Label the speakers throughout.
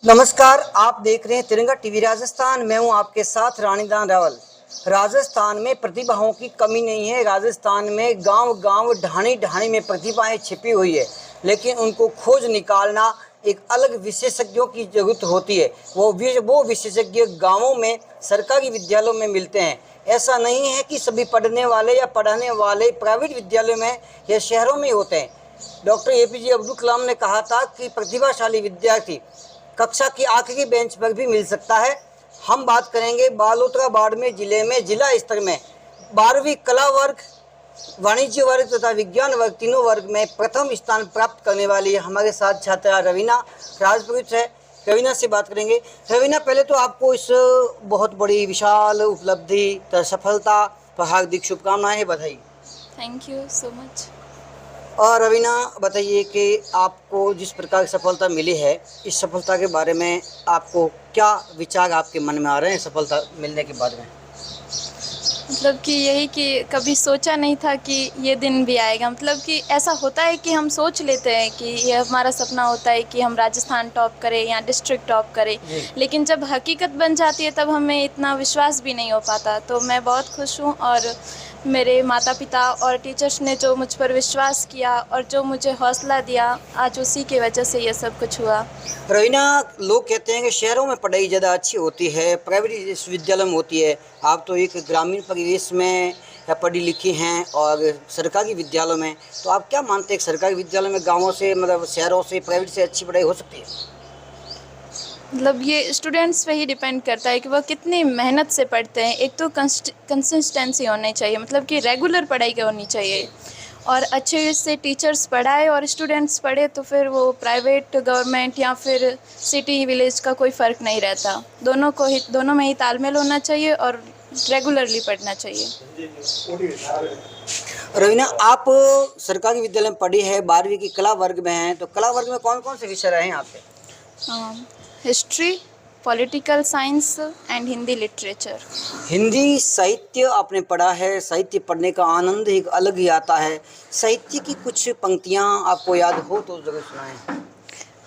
Speaker 1: नमस्कार, आप देख रहे हैं तिरंगा टीवी राजस्थान। मैं हूं आपके साथ रानीदान रावल। राजस्थान में प्रतिभाओं की कमी नहीं है। राजस्थान में गांव-गांव, ढाणी-ढाणी में प्रतिभाएं छिपी हुई है, लेकिन उनको खोज निकालना एक अलग विशेषज्ञों की जरूरत होती है। वो विशेषज्ञ गांवों में, सरकारी विद्यालयों में मिलते हैं। ऐसा नहीं है कि सभी पढ़ने वाले या पढ़ाने वाले प्राइवेट विद्यालयों में या शहरों में होते हैं। डॉक्टर एपीजे अब्दुल कलाम ने कहा था कि प्रतिभाशाली विद्यार्थी कक्षा की आखिरी बेंच पर भी मिल सकता है। हम बात करेंगे बालोतरा बाड़मेर जिले में जिला स्तर में 12वीं कला वर्ग, वाणिज्य वर्ग तथा विज्ञान वर्ग तीनों वर्ग में प्रथम स्थान प्राप्त करने वाली हमारे साथ छात्रा रवीना राजपूत है। रवीना से बात करेंगे। रवीना, पहले तो आपको इस बहुत बड़ी विशाल उपलब्धि तथा सफलता पर हार्दिक शुभकामनाएं, बधाई।
Speaker 2: Thank you so much.
Speaker 1: और रवीना, बताइए कि आपको जिस प्रकार की सफलता मिली है, इस सफलता के बारे में आपको क्या विचार आपके मन में आ रहे हैं सफलता मिलने के बाद में?
Speaker 2: मतलब कि यही कि कभी सोचा नहीं था कि ये दिन भी आएगा। मतलब कि ऐसा होता है कि हम सोच लेते हैं कि ये हमारा सपना होता है कि हम राजस्थान टॉप करें या डिस्ट्रिक्ट टॉप करें, लेकिन जब हकीकत बन जाती है तब हमें इतना विश्वास भी नहीं हो पाता। तो मैं बहुत खुश हूँ और मेरे माता पिता और टीचर्स ने जो मुझ पर विश्वास किया और जो मुझे हौसला दिया, आज उसी की वजह से ये सब कुछ हुआ।
Speaker 1: रवीना, लोग कहते हैं कि शहरों में पढ़ाई ज़्यादा अच्छी होती है, प्राइवेट विश्वविद्यालय में होती है। आप तो एक ग्रामीण परिवेश में पढ़ी लिखी हैं और सरकारी विद्यालयों में, तो आप क्या मानते हैं कि सरकारी विद्यालय में गाँवों से, मतलब शहरों से, प्राइवेट से अच्छी पढ़ाई हो सकती है?
Speaker 2: मतलब ये स्टूडेंट्स पे ही डिपेंड करता है कि वह कितनी मेहनत से पढ़ते हैं। एक तो कंसिस्टेंसी होनी चाहिए, मतलब कि रेगुलर पढ़ाई होनी चाहिए और अच्छे से टीचर्स पढ़ाए और स्टूडेंट्स पढ़े, तो फिर वो प्राइवेट, गवर्नमेंट या फिर सिटी विलेज का कोई फ़र्क नहीं रहता। दोनों में ही तालमेल होना चाहिए और रेगुलरली पढ़ना चाहिए।
Speaker 1: रवीना, आप सरकारी विद्यालय में पढ़ी है, 12वीं की कला वर्ग में हैं, तो कला वर्ग में कौन कौन से विषय रहे हैं आपके?
Speaker 2: History, political science and Hindi literature.
Speaker 1: Hindi साहित्य आपने पढ़ा है। साहित्य पढ़ने का आनंद एक अलग ही आता है। साहित्य की कुछ पंक्तियाँ आपको याद हो तो ज़रूर सुनाएं।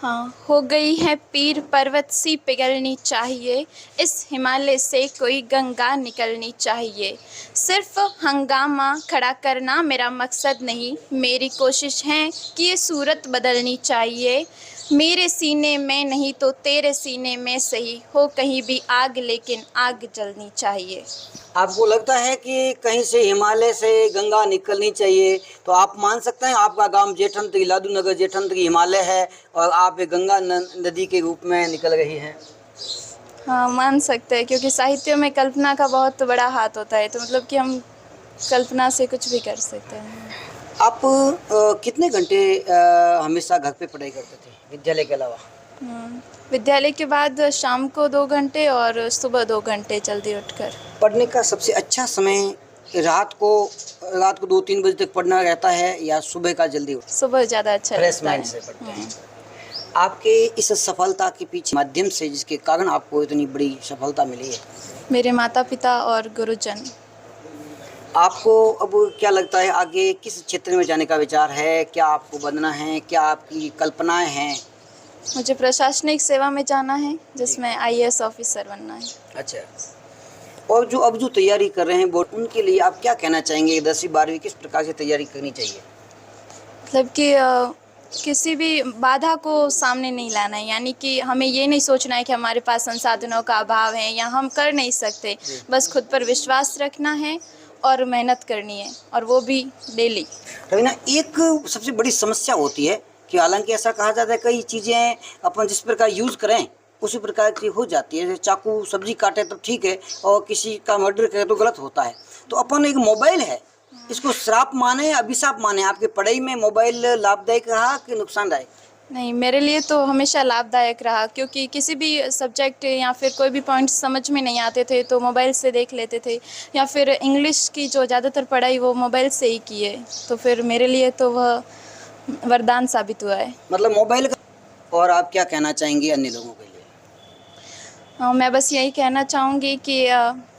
Speaker 2: हाँ, हो गई है पीर पर्वत सी पिघलनी चाहिए, इस हिमालय से कोई गंगा निकलनी चाहिए। सिर्फ हंगामा खड़ा करना मेरा मकसद नहीं, मेरी कोशिश है कि ये सूरत बदलनी चाहिए। मेरे सीने में नहीं तो तेरे सीने में सही, हो कहीं भी आग लेकिन आग जलनी चाहिए।
Speaker 1: आपको लगता है कि कहीं से हिमालय से गंगा निकलनी चाहिए, तो आप मान सकते हैं आपका गांव जेठंतरी, लादूनगर जेठंतरी हिमालय है और आप एक गंगा नदी के रूप में निकल रही हैं।
Speaker 2: हाँ, मान सकते हैं, क्योंकि साहित्य में कल्पना का बहुत बड़ा हाथ होता है, तो मतलब कि हम कल्पना से कुछ भी कर सकते हैं।
Speaker 1: आप कितने घंटे हमेशा घर पे पढ़ाई करते थे विद्यालय के अलावा?
Speaker 2: विद्यालय के बाद शाम को 2 घंटे और सुबह 2 घंटे जल्दी उठकर।
Speaker 1: पढ़ने का सबसे अच्छा समय रात को 2-3 बजे तक पढ़ना रहता है या सुबह का जल्दी उठ
Speaker 2: सुबह ज़्यादा अच्छा
Speaker 1: फ्रेश
Speaker 2: लगता
Speaker 1: माइंड
Speaker 2: है।
Speaker 1: से पढ़ते हैं? आपके इस सफलता के पीछे माध्यम से, जिसके कारण आपको इतनी बड़ी सफलता मिली है,
Speaker 2: मेरे माता पिता और गुरुजन।
Speaker 1: आपको अब क्या लगता है आगे किस क्षेत्र में जाने का विचार है? क्या आपको बनना है? क्या आपकी कल्पनाएं हैं?
Speaker 2: मुझे प्रशासनिक सेवा में जाना है, जिसमें आईएएस ऑफिसर बनना है।
Speaker 1: अच्छा, और जो अब जो तैयारी कर रहे हैं बोर्ड, उनके लिए आप क्या कहना चाहेंगे? 10वीं 12वीं किस प्रकार से तैयारी करनी चाहिए?
Speaker 2: मतलब कि किसी भी बाधा को सामने नहीं लाना है, यानी कि हमें ये नहीं सोचना है कि हमारे पास संसाधनों का अभाव है या हम कर नहीं सकते। बस खुद पर विश्वास रखना है और मेहनत करनी है, और वो भी डेली।
Speaker 1: रवीना, एक सबसे बड़ी समस्या होती है कि हालांकि ऐसा कहा जाता है कई चीज़ें अपन जिस प्रकार यूज़ करें उसी प्रकार की हो जाती है। जैसे चाकू सब्जी काटे तो ठीक है और किसी का मर्डर करे तो गलत होता है। तो अपन एक मोबाइल है, इसको श्राप माने या अभिशाप माने? आपके पढ़ाई में मोबाइल लाभदायक रहा कि नुकसानदायक?
Speaker 2: नहीं, मेरे लिए तो हमेशा लाभदायक रहा, क्योंकि किसी भी सब्जेक्ट या फिर कोई भी पॉइंट समझ में नहीं आते थे तो मोबाइल से देख लेते थे, या फिर इंग्लिश की जो ज़्यादातर पढ़ाई वो मोबाइल से ही की है, तो फिर मेरे लिए तो वह वरदान साबित हुआ है।
Speaker 1: मतलब मोबाइल का। और आप क्या कहना चाहेंगे अन्य लोगों के लिए?
Speaker 2: मैं बस यही कहना चाहूँगी कि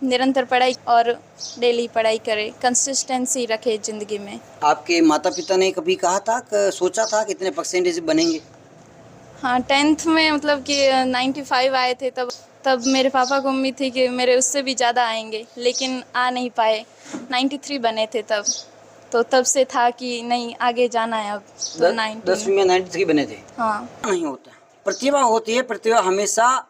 Speaker 2: निरंतर पढ़ाई और डेली पढ़ाई करें, कंसिस्टेंसी रखें ज़िंदगी में।
Speaker 1: आपके माता पिता ने कभी कहा था, सोचा था कितने परसेंटेज बनेंगे?
Speaker 2: हाँ, 10th में मतलब कि 95 आए थे, तब तब मेरे पापा को उम्मीद थी कि मेरे उससे भी ज़्यादा आएंगे, लेकिन आ नहीं पाए। 93 बने थे तब, तो तब से था कि नहीं आगे जाना है अब। तो 90
Speaker 1: 10वीं में 93 बने थे।
Speaker 2: हाँ।
Speaker 1: नहीं होता, प्रतिभा होती है, प्रतिभा हमेशा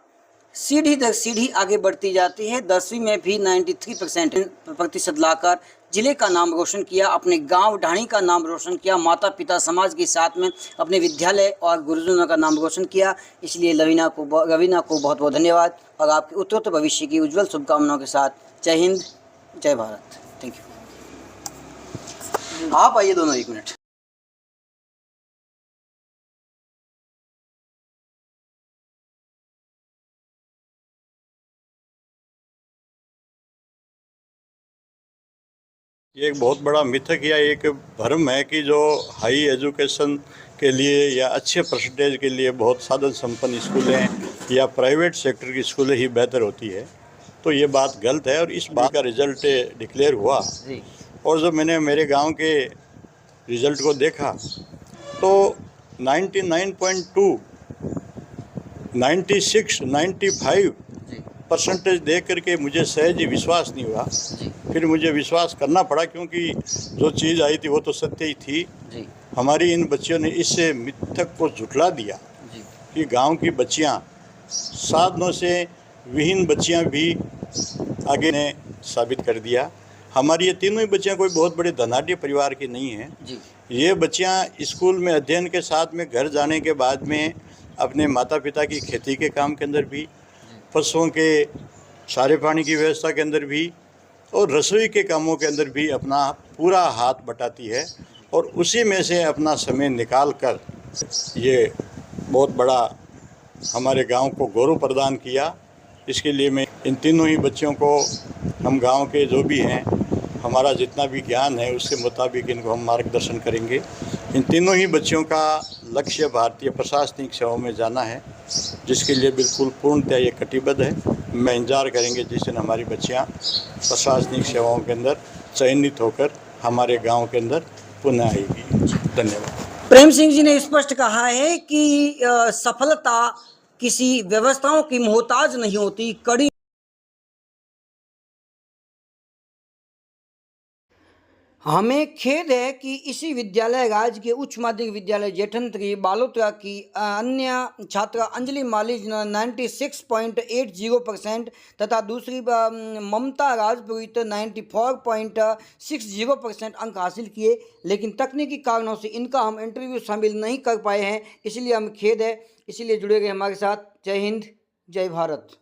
Speaker 1: सीढ़ी दर सीढ़ी आगे बढ़ती जाती है। 10वीं में भी 93% लाकर जिले का नाम रोशन किया, अपने गांव ढाणी का नाम रोशन किया, माता पिता समाज के साथ में अपने विद्यालय और गुरुजनों का नाम रोशन किया। इसलिए रवीना को बहुत बहुत धन्यवाद और आपके उत्तरोत्तर भविष्य की उज्जवल शुभकामनाओं के साथ जय हिंद, जय भारत। Thank you. आप आइए दोनों 1 मिनट।
Speaker 3: ये एक बहुत बड़ा मिथक या एक भ्रम है कि जो हाई एजुकेशन के लिए या अच्छे परसेंटेज के लिए बहुत साधन संपन्न स्कूलें या प्राइवेट सेक्टर की स्कूलें ही बेहतर होती है, तो ये बात गलत है। और इस बात का रिजल्ट डिक्लेयर हुआ और जब मैंने मेरे गांव के रिजल्ट को देखा तो 99.2, 96, 95 परसेंटेज देख करके मुझे सहज ही विश्वास नहीं हुआ। फिर मुझे विश्वास करना पड़ा, क्योंकि जो चीज़ आई थी वो तो सत्य ही थी। हमारी इन बच्चियों ने इससे मिथक को झुठला दिया कि गांव की बच्चियां, साधनों से विहीन बच्चियां भी आगे ने साबित कर दिया। हमारी ये तीनों ही बच्चियां कोई बहुत बड़े धनाढ़ परिवार की नहीं हैं। ये बच्चियां स्कूल में अध्ययन के साथ में घर जाने के बाद में अपने माता पिता की खेती के काम के अंदर भी, पशुओं के सारे पानी की व्यवस्था के अंदर भी और रसोई के कामों के अंदर भी अपना पूरा हाथ बटाती है और उसी में से अपना समय निकाल कर ये बहुत बड़ा हमारे गांव को गौरव प्रदान किया। इसके लिए मैं इन तीनों ही बच्चों को, हम गांव के जो भी हैं, हमारा जितना भी ज्ञान है उसके मुताबिक इनको हम मार्गदर्शन करेंगे। इन तीनों ही बच्चों का लक्ष्य भारतीय प्रशासनिक सेवाओं में जाना है, जिसके लिए बिल्कुल पूर्णतः ये कटिबद्ध है। मैं इंतजार करेंगे जिस दिन हमारी बच्चियाँ प्रशासनिक सेवाओं के अंदर चयनित होकर हमारे गांव के अंदर पुनः आएगी। धन्यवाद।
Speaker 1: प्रेम सिंह जी ने स्पष्ट कहा है कि सफलता किसी व्यवस्थाओं की मोहताज नहीं होती, कड़ी। हमें खेद है कि इसी विद्यालय राज्य के उच्च माध्यमिक विद्यालय जेठंत्री बालोतरा की अन्य छात्रा अंजलि माली 96.80% तथा दूसरी ममता राजपुरोहित 94.60% अंक हासिल किए, लेकिन तकनीकी कारणों से इनका हम इंटरव्यू शामिल नहीं कर पाए हैं। इसलिए हम खेद है, इसलिए जुड़े रहे हमारे साथ। जय हिंद, जय भारत।